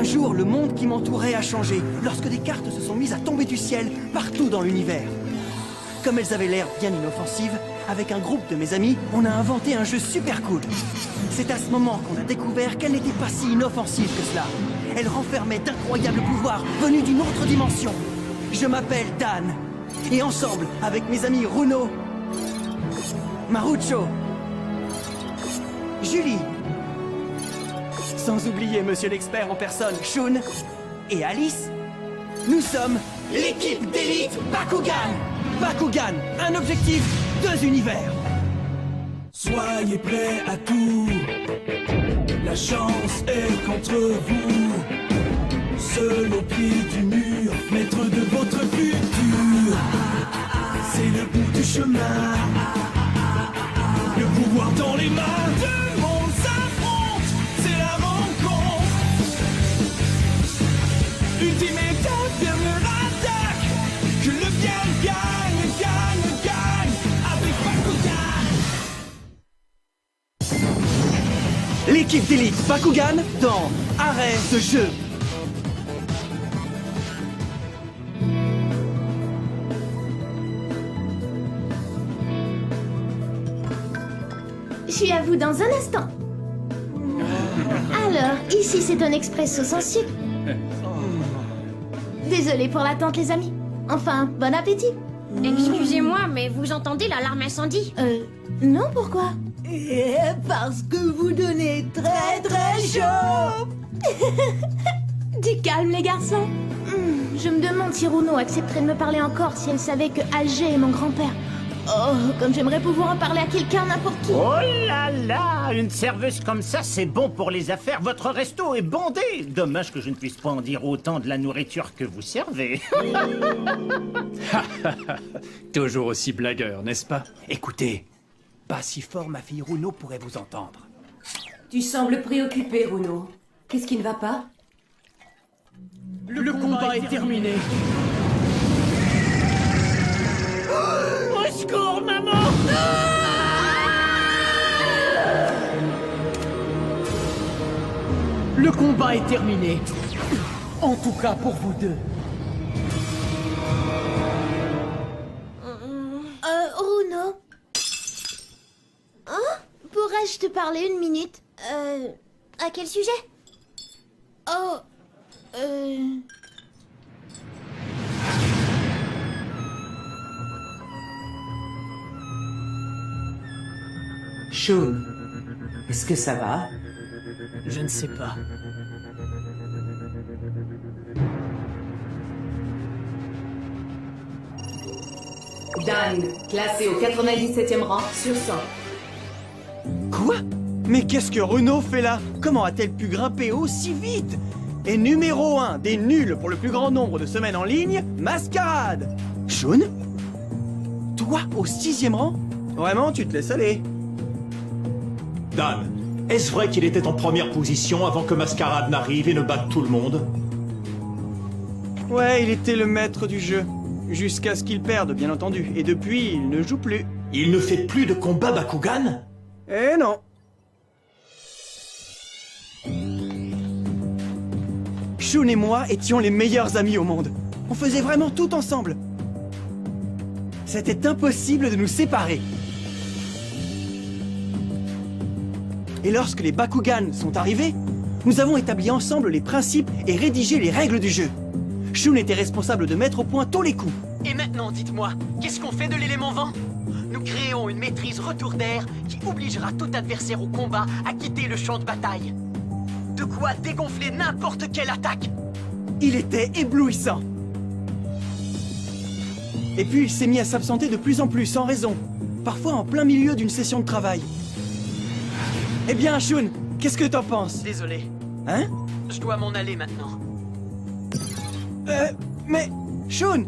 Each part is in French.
Un jour, le monde qui m'entourait a changé, lorsque des cartes se sont mises à tomber du ciel partout dans l'univers. Comme elles avaient l'air bien inoffensives, avec un groupe de mes amis, on a inventé un jeu super cool. C'est à ce moment qu'on a découvert qu'elle n'était pas si inoffensive que cela. Elle renfermait d'incroyables pouvoirs venus d'une autre dimension. Je m'appelle Dan, et ensemble, avec mes amis Runo, Marucho, Julie, sans oublier Monsieur l'expert en personne, Shun, et Alice, nous sommes l'équipe d'élite Bakugan. Bakugan, un objectif, 2 univers. Soyez prêts à tout, la chance est contre vous. Seul au pied du mur, maître de votre futur. C'est le bout du chemin, le pouvoir dans les mains. Deux mondes s'affrontent, c'est la rencontre. Ultimate dernière attaque, que le bien gagne, gagne, gagne, avec Bakugan. L'équipe d'élite Bakugan dans Arrêt ce jeu. Je suis à vous dans un instant. Alors, ici c'est un expresso sans sucre. Désolé pour l'attente les amis. Enfin, bon appétit. Excusez-moi, mais vous entendez l'alarme incendie? Non, pourquoi? Parce que vous donnez très très chaud. Du calme les garçons. Je me demande si Runo accepterait de me parler encore si elle savait que Alger est mon grand-père. Oh, comme j'aimerais pouvoir en parler à quelqu'un, n'importe qui. Oh là là, une serveuse comme ça, c'est bon pour les affaires. Votre resto est bondé. Dommage que je ne puisse pas en dire autant de la nourriture que vous servez. Toujours aussi blagueur, n'est-ce pas? Écoutez, pas si fort, ma fille Runo pourrait vous entendre. Tu sembles préoccupé, Runo. Qu'est-ce qui ne va pas? Le combat est terminé. Au secours, maman! Le combat est terminé. En tout cas pour vous deux. Runo. Hein? Pourrais-je te parler une minute? À quel sujet? Oh, Shun, est-ce que ça va? Je ne sais pas. Dan, classé au 97e rang sur 100. Quoi? Mais qu'est-ce que Runo fait là? Comment a-t-elle pu grimper aussi vite? Et numéro 1 des nuls pour le plus grand nombre de semaines en ligne, Mascarade. Shun? Toi au 6e rang? Vraiment, tu te laisses aller. Dan, est-ce vrai qu'il était en première position avant que Mascarade n'arrive et ne batte tout le monde? Ouais, il était le maître du jeu. Jusqu'à ce qu'il perde, bien entendu. Et depuis, il ne joue plus. Il ne fait plus de combat Bakugan? Eh non. Shun et moi étions les meilleurs amis au monde. On faisait vraiment tout ensemble. C'était impossible de nous séparer. Et lorsque les Bakugan sont arrivés, nous avons établi ensemble les principes et rédigé les règles du jeu. Shun était responsable de mettre au point tous les coups. Et maintenant, dites-moi, qu'est-ce qu'on fait de l'élément vent? Nous créons une maîtrise retour d'air qui obligera tout adversaire au combat à quitter le champ de bataille. De quoi dégonfler n'importe quelle attaque. Il était éblouissant. Et puis il s'est mis à s'absenter de plus en plus, sans raison. Parfois en plein milieu d'une session de travail. Eh bien, Shun, qu'est-ce que t'en penses? Désolé, Hein? je dois m'en aller maintenant. Mais... Shun!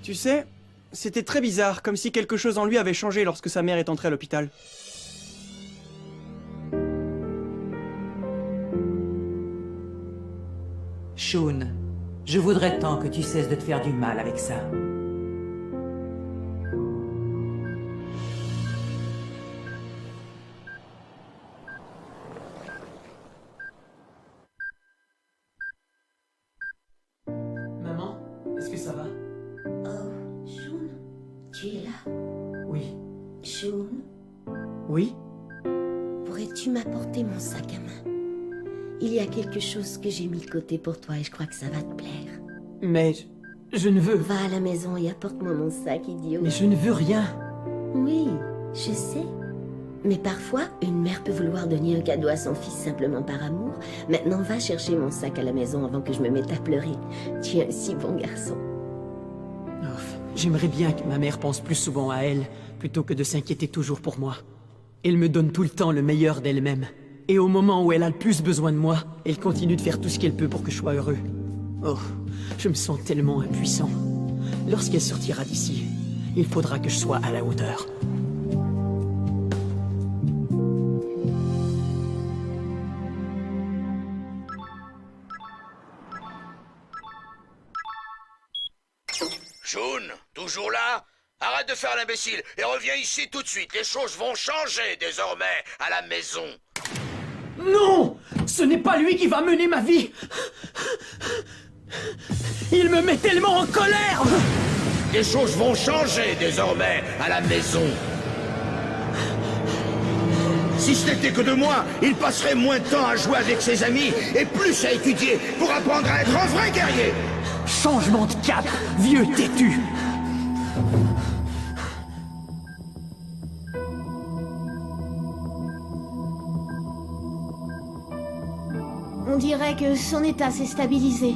Tu sais, c'était très bizarre, comme si quelque chose en lui avait changé lorsque sa mère est entrée à l'hôpital. Shun, je voudrais tant que tu cesses de te faire du mal avec ça. ça va? Oh, Shun, tu es là? Oui. Shun, Oui? pourrais-tu m'apporter mon sac à main? Il y a quelque chose que j'ai mis de côté pour toi et je crois que ça va te plaire. Mais je ne veux... Va à la maison et apporte-moi mon sac, idiot. Mais je ne veux rien. Oui, je sais. Mais parfois, une mère peut vouloir donner un cadeau à son fils simplement par amour. Maintenant, va chercher mon sac à la maison avant que je me mette à pleurer. Tu es un si bon garçon. Oh, j'aimerais bien que ma mère pense plus souvent à elle, plutôt que de s'inquiéter toujours pour moi. Elle me donne tout le temps le meilleur d'elle-même. Et au moment où elle a le plus besoin de moi, elle continue de faire tout ce qu'elle peut pour que je sois heureux. Oh, je me sens tellement impuissant. Lorsqu'elle sortira d'ici, il faudra que je sois à la hauteur. Shun, toujours là? Arrête de faire l'imbécile et reviens ici tout de suite. Les choses vont changer désormais à la maison. Non! Ce n'est pas lui qui va mener ma vie! Il me met tellement en colère! Les choses vont changer désormais à la maison. Si ce n'était que de moi, il passerait moins de temps à jouer avec ses amis et plus à étudier pour apprendre à être un vrai guerrier. Changement de cap, vieux têtu! On dirait que son état s'est stabilisé.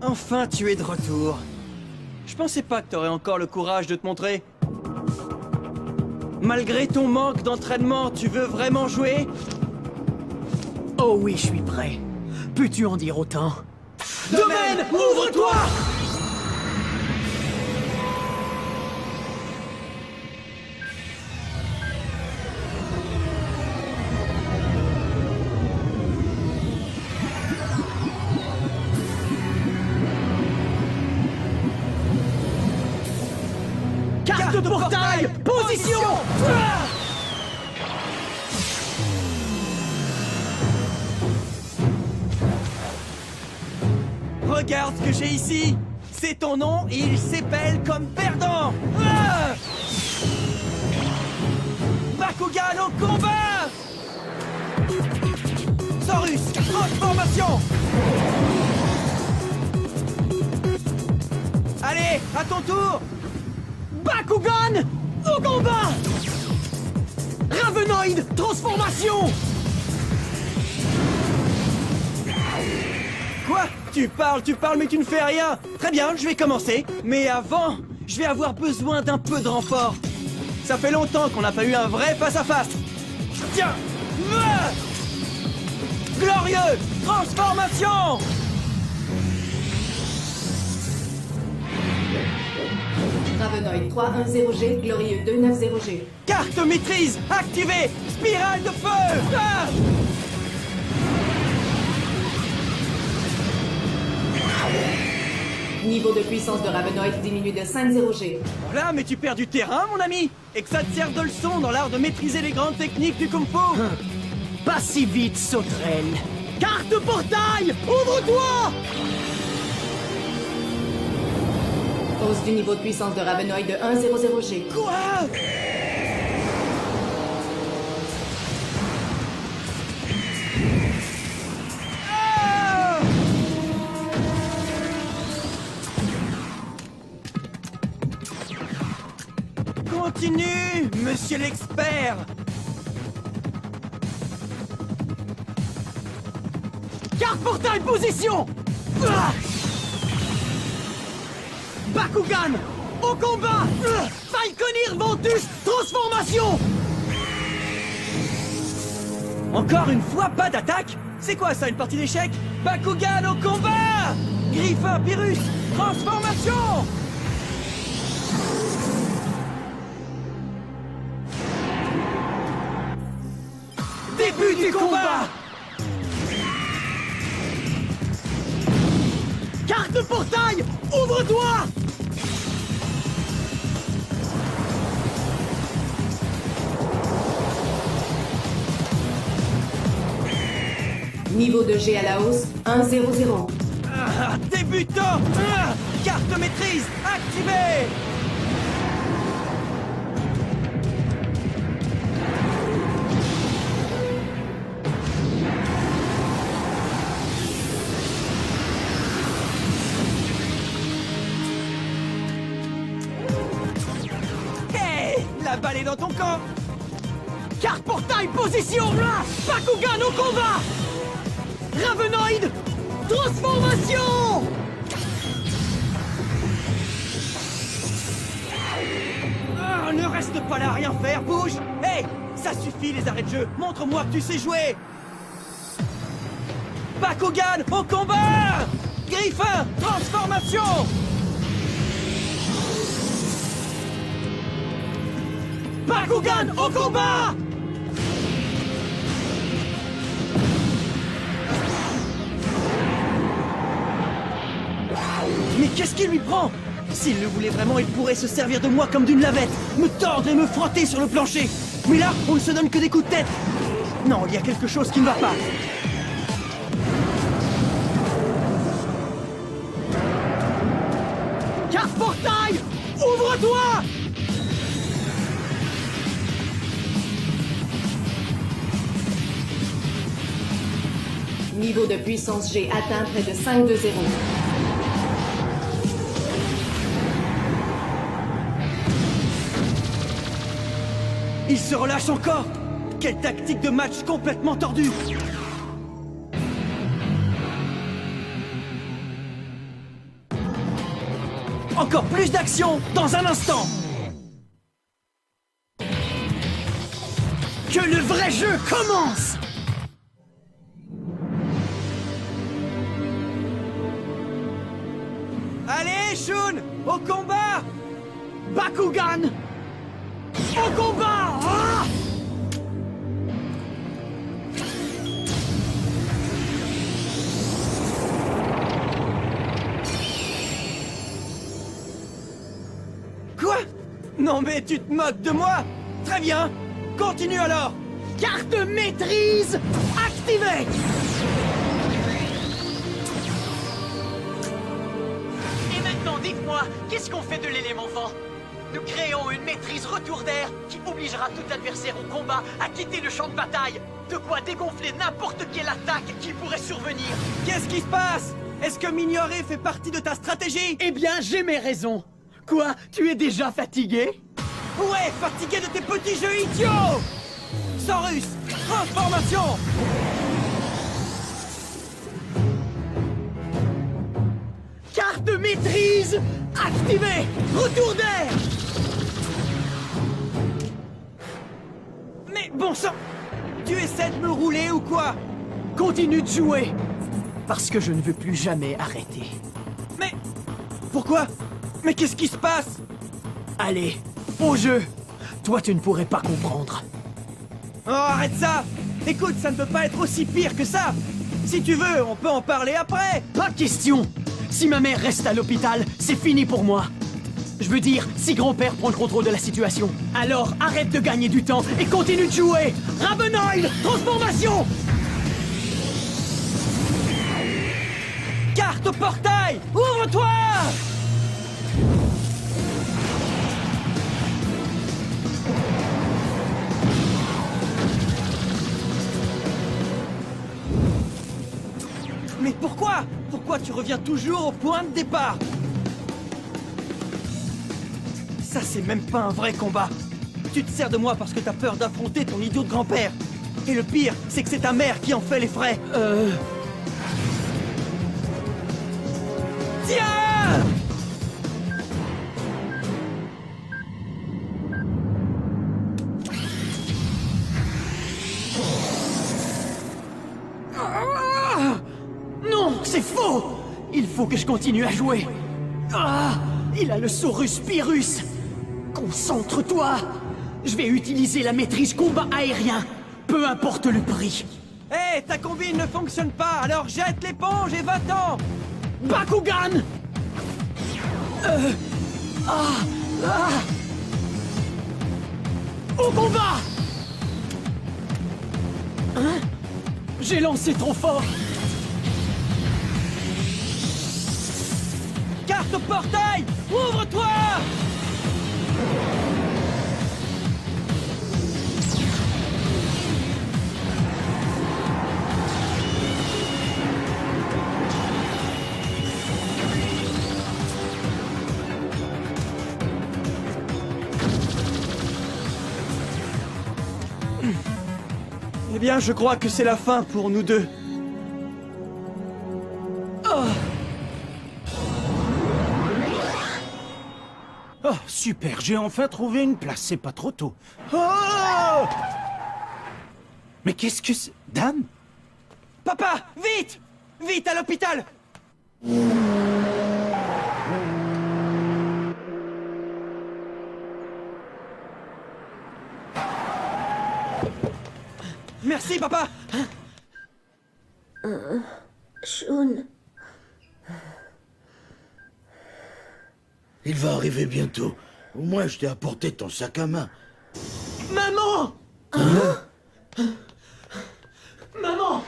Enfin, tu es de retour. Je pensais pas que t'aurais encore le courage de te montrer. Malgré ton manque d'entraînement, tu veux vraiment jouer? Oh oui, je suis prêt. Peux-tu en dire autant? Domaine, ouvre-toi! Carte de portail! Position! Regarde ce que j'ai ici! C'est ton nom et il s'épelle comme perdant! Bakugan au combat! Saurus, transformation! Allez, à ton tour! Bakugan au combat! Ravenoid, transformation! Quoi? Tu parles, mais tu ne fais rien! Très bien, je vais commencer. Mais avant, je vais avoir besoin d'un peu de renfort. Ça fait longtemps qu'on n'a pas eu un vrai face-à-face. Tiens! Glorieux! Transformation! Ravenoid 310G, Glorieux 290G. Carte maîtrise activée! Spirale de feu! Ah! Niveau de puissance de Ravenoid diminue de 50G. Voilà, mais tu perds du terrain, mon ami! Et que ça te serve de leçon dans l'art de maîtriser les grandes techniques du Kung Fu! Pas si vite, sauterelle! Carte portail! Ouvre-toi! Hausse du niveau de puissance de Ravenoid de 100G. Quoi? Ah! Continue, monsieur l'expert! Carte portail position! Ah! Bakugan! Au combat! Falconir Ventus! Transformation! Encore une fois, pas d'attaque? C'est quoi ça, une partie d'échecs? Bakugan au combat! Griffin Pyrrhus! Transformation! Début du combat! Carte portail, ouvre-toi! Niveau de G à la hausse, 1-0-0. Débutant. Carte maîtrise activée. Hey, la balle est dans ton camp. Carte portail, position! Bakugan au combat! Ravenoid, transformation! Ne reste pas là à rien faire, bouge. Hey, ça suffit les arrêts de jeu. Montre-moi que tu sais jouer. Bakugan au combat! Griffin, transformation! Bakugan au combat! Mais qu'est-ce qui lui prend? S'il le voulait vraiment, il pourrait se servir de moi comme d'une lavette, me tordre et me frotter sur le plancher. Mais là, on ne se donne que des coups de tête. Non, il y a quelque chose qui ne va pas. Carte portail, ouvre-toi! Niveau de puissance G atteint près de 5-2-0. Il se relâche encore. Quelle tactique de match complètement tordue. Encore plus d'action dans un instant. Que le vrai jeu commence. Allez, Shun, au combat. Bakugan! Au combat! Quoi? Non mais tu te moques de moi? Très bien. Continue alors. Carte maîtrise activée! Et maintenant, dites-moi, qu'est-ce qu'on fait de l'élément vent? Nous créons une maîtrise retour d'air qui obligera tout adversaire au combat à quitter le champ de bataille. De quoi dégonfler n'importe quelle attaque qui pourrait survenir. Qu'est-ce qui se passe? Est-ce que m'ignorer fait partie de ta stratégie? Eh bien, j'ai mes raisons. Quoi? Tu es déjà fatigué? Ouais, fatigué de tes petits jeux idiots! Saurus, transformation! Carte de maîtrise activée! Retour d'air! Mais bon sang! Tu essaies de me rouler ou quoi? Continue de jouer! Parce que je ne veux plus jamais arrêter. Mais... pourquoi? Mais qu'est-ce qui se passe? Allez, au jeu! Toi, tu ne pourrais pas comprendre. Oh, arrête ça! Écoute, ça ne peut pas être aussi pire que ça! Si tu veux, on peut en parler après! Pas question! Si ma mère reste à l'hôpital, c'est fini pour moi! Je veux dire, si grand-père prend le contrôle de la situation, alors arrête de gagner du temps et continue de jouer! Ravenoid, transformation! Carte au portail! Ouvre-toi! Mais pourquoi? Pourquoi tu reviens toujours au point de départ? Ça, c'est même pas un vrai combat. Tu te sers de moi parce que t'as peur d'affronter ton idiot de grand-père. Et le pire, c'est que c'est ta mère qui en fait les frais. Tiens! Non, c'est faux! Il faut que je continue à jouer. Ah! Il a le Saurus Pyrrhus! Concentre-toi! Je vais utiliser la maîtrise combat aérien, peu importe le prix. Hé, ta combine ne fonctionne pas, alors jette l'éponge et va-t'en! Bakugan! Au combat! Hein? J'ai lancé trop fort! Carte au portail! Ouvre-toi! Eh bien, je crois que c'est la fin pour nous deux. Oh, super, j'ai enfin trouvé une place, c'est pas trop tôt. Oh! Mais qu'est-ce que c'est... Dan? Papa, vite! Vite à l'hôpital! Merci, papa! Shun. Il va arriver bientôt. Au moins, je t'ai apporté ton sac à main. Maman! Maman!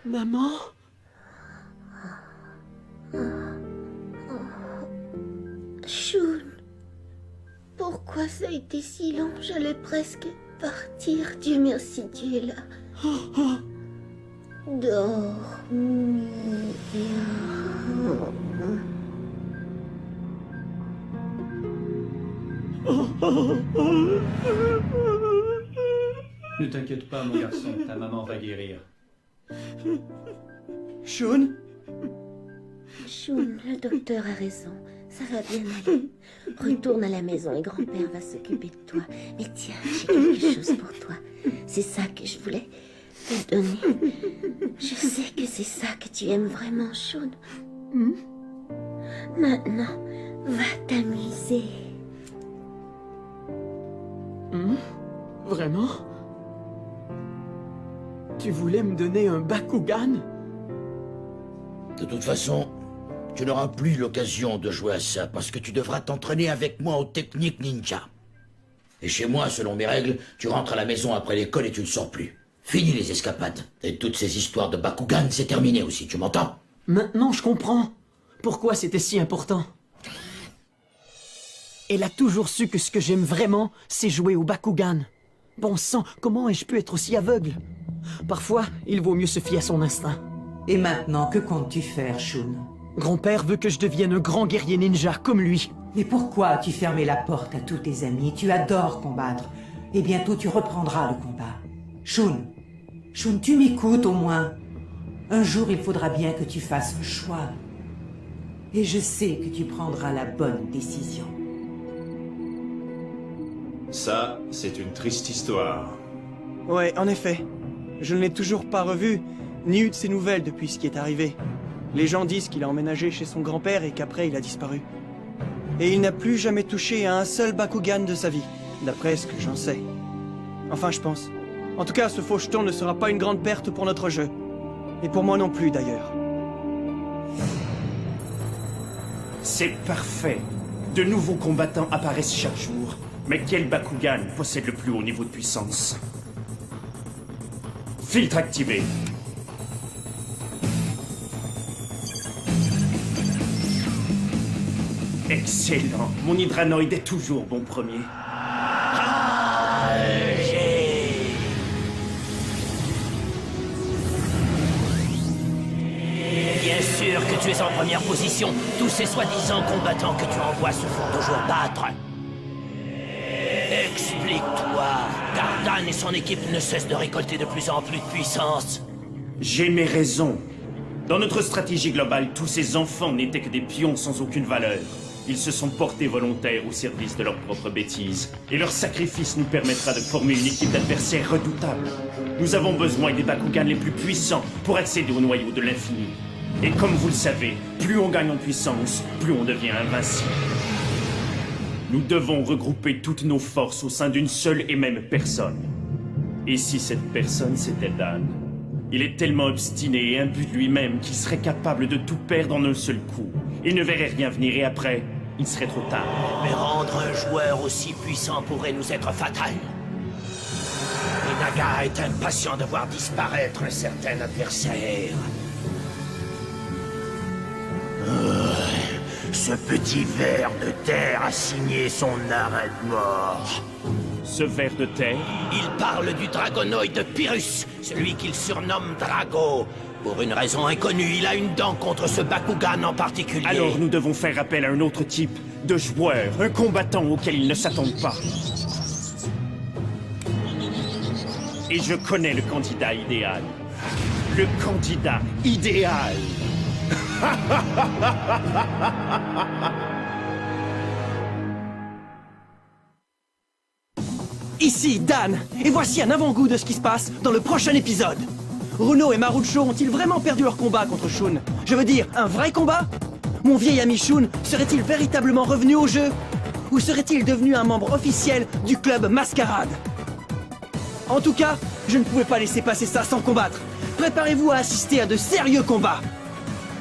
Maman? Shun. Pourquoi ça a été si long? J'allais presque partir. Dieu merci, tu es là. Dors bien. Ne t'inquiète pas, mon garçon, ta maman va guérir. Shun? Shun, le docteur a raison. Ça va bien aller. Retourne à la maison et grand-père va s'occuper de toi. Mais tiens, j'ai quelque chose pour toi. C'est ça que je voulais te donner. Je sais que c'est ça que tu aimes vraiment, Shun. Maintenant, va t'amuser. Vraiment? Tu voulais me donner un Bakugan? De toute façon, tu n'auras plus l'occasion de jouer à ça parce que tu devras t'entraîner avec moi aux techniques ninja. Et chez moi, selon mes règles, tu rentres à la maison après l'école et tu ne sors plus. Fini les escapades. Et toutes ces histoires de Bakugan, c'est terminé aussi, tu m'entends? Maintenant, je comprends. Pourquoi c'était si important? Elle a toujours su que ce que j'aime vraiment, c'est jouer au Bakugan. Bon sang, comment ai-je pu être aussi aveugle? Parfois, il vaut mieux se fier à son instinct. Et maintenant, que comptes-tu faire, Shun? Grand-père veut que je devienne un grand guerrier ninja comme lui. Mais pourquoi as-tu fermé la porte à tous tes amis? Tu adores combattre. Et bientôt tu reprendras le combat. Shun, Shun, tu m'écoutes au moins. Un jour, il faudra bien que tu fasses un choix. Et je sais que tu prendras la bonne décision. Ça, c'est une triste histoire. Ouais, en effet. Je ne l'ai toujours pas revu, ni eu de ses nouvelles depuis ce qui est arrivé. Les gens disent qu'il a emménagé chez son grand-père et qu'après il a disparu. Et il n'a plus jamais touché à un seul Bakugan de sa vie, d'après ce que j'en sais. Enfin, je pense. En tout cas, ce faucheton ne sera pas une grande perte pour notre jeu. Et pour moi non plus, d'ailleurs. C'est parfait. De nouveaux combattants apparaissent chaque jour. Mais quel Bakugan possède le plus haut niveau de puissance? Filtre activé. Excellent. Mon hydranoïde est toujours bon premier. Bien sûr que tu es en première position. Tous ces soi-disant combattants que tu envoies se font toujours battre. Explique-toi. Gardan et son équipe ne cessent de récolter de plus en plus de puissance. J'ai mes raisons. Dans notre stratégie globale, tous ces enfants n'étaient que des pions sans aucune valeur. Ils se sont portés volontaires au service de leurs propres bêtises. Et leur sacrifice nous permettra de former une équipe d'adversaires redoutables. Nous avons besoin des Bakugan les plus puissants pour accéder au noyau de l'infini. Et comme vous le savez, plus on gagne en puissance, plus on devient invincible. Nous devons regrouper toutes nos forces au sein d'une seule et même personne. Et si cette personne, c'était Dan? Il est tellement obstiné et imbu de lui-même qu'il serait capable de tout perdre en un seul coup. Il ne verrait rien venir et après, il serait trop tard. Mais rendre un joueur aussi puissant pourrait nous être fatal. Et Naga est impatient de voir disparaître un certain adversaire. Ce petit ver de terre a signé son arrêt de mort. Ce ver de terre? Il parle du dragonoïde Pyrrhus, celui qu'il surnomme Drago. Pour une raison inconnue, il a une dent contre ce Bakugan en particulier. Alors nous devons faire appel à un autre type de joueur, un combattant auquel ils ne s'attendent pas. Et je connais le candidat idéal. Le candidat idéal. Ici, Dan, et voici un avant-goût de ce qui se passe dans le prochain épisode. Runo et Marucho ont-ils vraiment perdu leur combat contre Shun? Je veux dire, un vrai combat? Mon vieil ami Shun serait-il véritablement revenu au jeu? Ou serait-il devenu un membre officiel du club Mascarade? En tout cas, je ne pouvais pas laisser passer ça sans combattre. Préparez-vous à assister à de sérieux combats.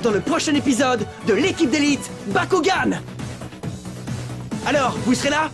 Dans le prochain épisode de l'équipe d'élite Bakugan. Alors, vous serez là?